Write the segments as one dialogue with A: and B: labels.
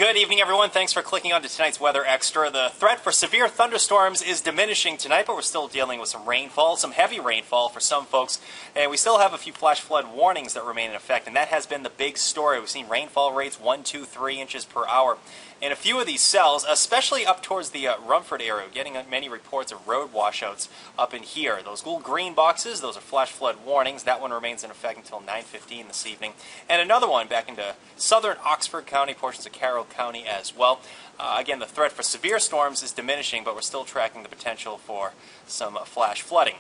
A: Good evening, everyone. Thanks for clicking on to tonight's Weather Extra. The threat for severe thunderstorms is diminishing tonight, but we're still dealing with some rainfall, some heavy rainfall for some folks, and we still have a few flash flood warnings that remain in effect, and that has been the big story. We've seen rainfall rates 1, 2, 3 inches per hour in a few of these cells, especially up towards the Rumford area, getting many reports of road washouts up in here. Those little green boxes, those are flash flood warnings. That one remains in effect until 9:15 this evening. And another one back into southern Oxford County, portions of Carroll County as well. Again, the threat for severe storms is diminishing, but we're still tracking the potential for some flash flooding.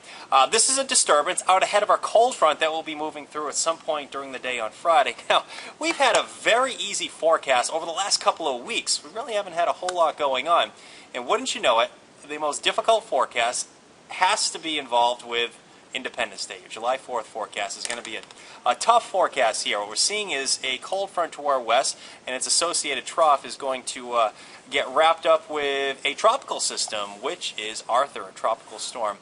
A: This is a disturbance out ahead of our cold front that will be moving through at some point during the day on Friday. Now, we've had a very easy forecast over the last couple of weeks. We really haven't had a whole lot going on. And wouldn't you know it, the most difficult forecast has to be involved with Independence Day. Your July 4th forecast is going to be a tough forecast here. What we're seeing is a cold front to our west, and its associated trough is going to get wrapped up with a tropical system, which is Arthur, a tropical storm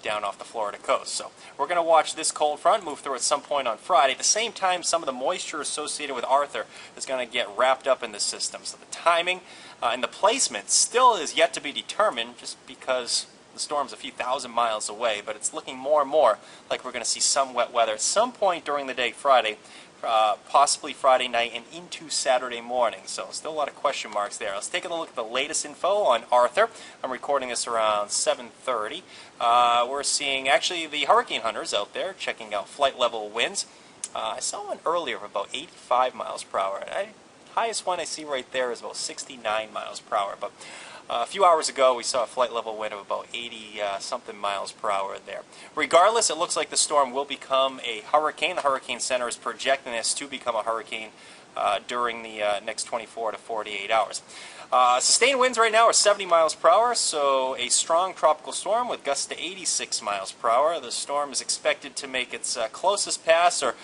A: down off the Florida coast. So we're going to watch this cold front move through at some point on Friday. At the same time, some of the moisture associated with Arthur is going to get wrapped up in the system. So the timing and the placement still is yet to be determined, just because the storm's a few thousand miles away, but it's looking more and more like we're going to see some wet weather at some point during the day Friday, possibly Friday night and into Saturday morning. So still a lot of question marks there. Let's take a look at the latest info on Arthur. I'm recording this around 7:30. We're seeing actually the hurricane hunters out there checking out flight level winds. I saw one earlier of about 85 miles per hour. Highest one I see right there is about 69 miles per hour. But a few hours ago, we saw a flight level wind of about 80-something miles per hour there. Regardless, it looks like the storm will become a hurricane. The Hurricane Center is projecting this to become a hurricane during the next 24 to 48 hours. Sustained winds right now are 70 miles per hour, so a strong tropical storm with gusts to 86 miles per hour. The storm is expected to make its closest pass, or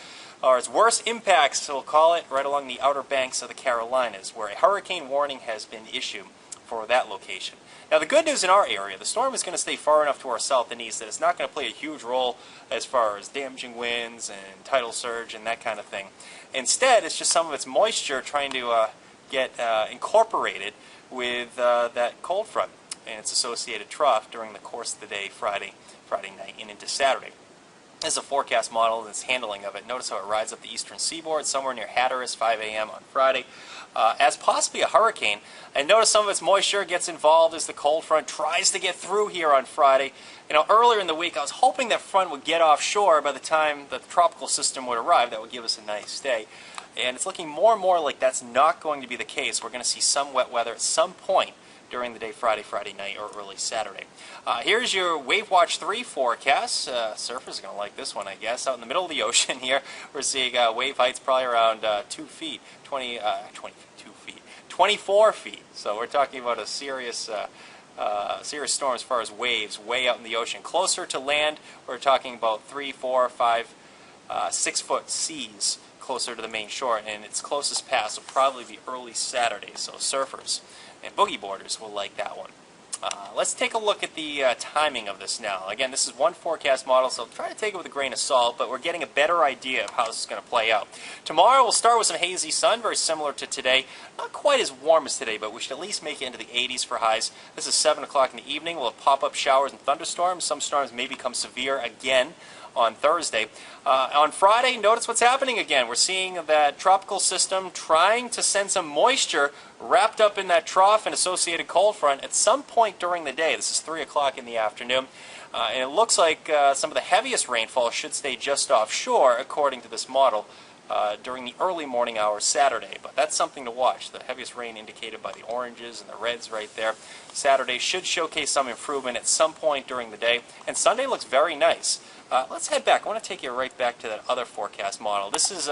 A: its worst impacts, we'll call it, right along the outer banks of the Carolinas, where a hurricane warning has been issued for that location. Now, the good news in our area, the storm is going to stay far enough to our south and east that it's not going to play a huge role as far as damaging winds and tidal surge and that kind of thing. Instead, it's just some of its moisture trying to get incorporated with that cold front and its associated trough during the course of the day, Friday night and into Saturday. This is a forecast model that's handling of it. Notice how it rides up the eastern seaboard, somewhere near Hatteras, 5 a.m. on Friday, as possibly a hurricane. And notice some of its moisture gets involved as the cold front tries to get through here on Friday. You know, earlier in the week, I was hoping that front would get offshore by the time the tropical system would arrive. That would give us a nice day. And it's looking more and more like that's not going to be the case. We're going to see some wet weather at some point during the day Friday night, or early Saturday. Here's your Wave Watch 3 forecast. Surfers are going to like this one, I guess. Out in the middle of the ocean here, we're seeing wave heights probably around 2 feet, 24 feet. So we're talking about a serious storm as far as waves way out in the ocean. Closer to land, we're talking about 3, 4, 5, 6 foot seas closer to the main shore, and its closest pass will probably be early Saturday, so surfers and boogie boarders will like that one. Let's take a look at the timing of this now. Again, this is one forecast model, so try to take it with a grain of salt, but we're getting a better idea of how this is going to play out. Tomorrow we'll start with some hazy sun, very similar to today. Not quite as warm as today, but we should at least make it into the 80s for highs. This is 7 o'clock in the evening. We'll have pop-up showers and thunderstorms. Some storms may become severe again on Thursday. On Friday, notice what's happening again. We're seeing that tropical system trying to send some moisture wrapped up in that trough and associated cold front at some point during the day. This is 3 o'clock in the afternoon. And it looks like some of the heaviest rainfall should stay just offshore, according to this model, during the early morning hours Saturday. But that's something to watch. The heaviest rain indicated by the oranges and the reds right there. Saturday should showcase some improvement at some point during the day. And Sunday looks very nice. Let's head back. I want to take you right back to that other forecast model. This is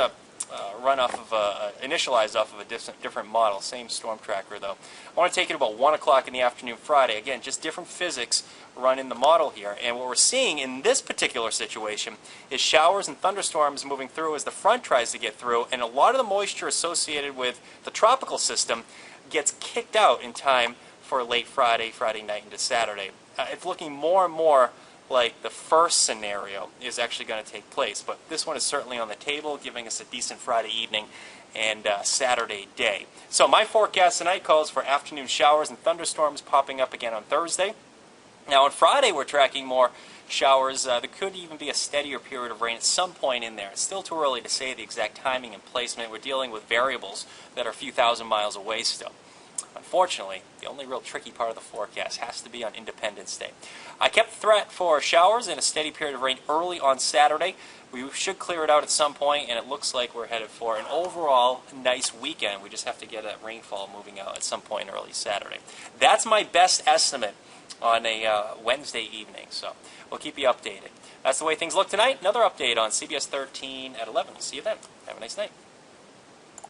A: initialized off of a different model, same storm tracker though. I want to take it about 1 o'clock in the afternoon Friday. Again, just different physics run in the model here. And what we're seeing in this particular situation is showers and thunderstorms moving through as the front tries to get through, and a lot of the moisture associated with the tropical system gets kicked out in time for late Friday night into Saturday. It's looking more and more like the first scenario is actually going to take place. But this one is certainly on the table, giving us a decent Friday evening and Saturday day. So my forecast tonight calls for afternoon showers and thunderstorms popping up again on Thursday. Now on Friday we're tracking more showers. There could even be a steadier period of rain at some point in there. It's still too early to say the exact timing and placement. We're dealing with variables that are a few thousand miles away still. Unfortunately, the only real tricky part of the forecast has to be on Independence Day. I kept the threat for showers and a steady period of rain early on Saturday. We should clear it out at some point, and it looks like we're headed for an overall nice weekend. We just have to get that rainfall moving out at some point early Saturday. That's my best estimate on a Wednesday evening, so we'll keep you updated. That's the way things look tonight. Another update on CBS 13 at 11. We'll see you then. Have a nice night.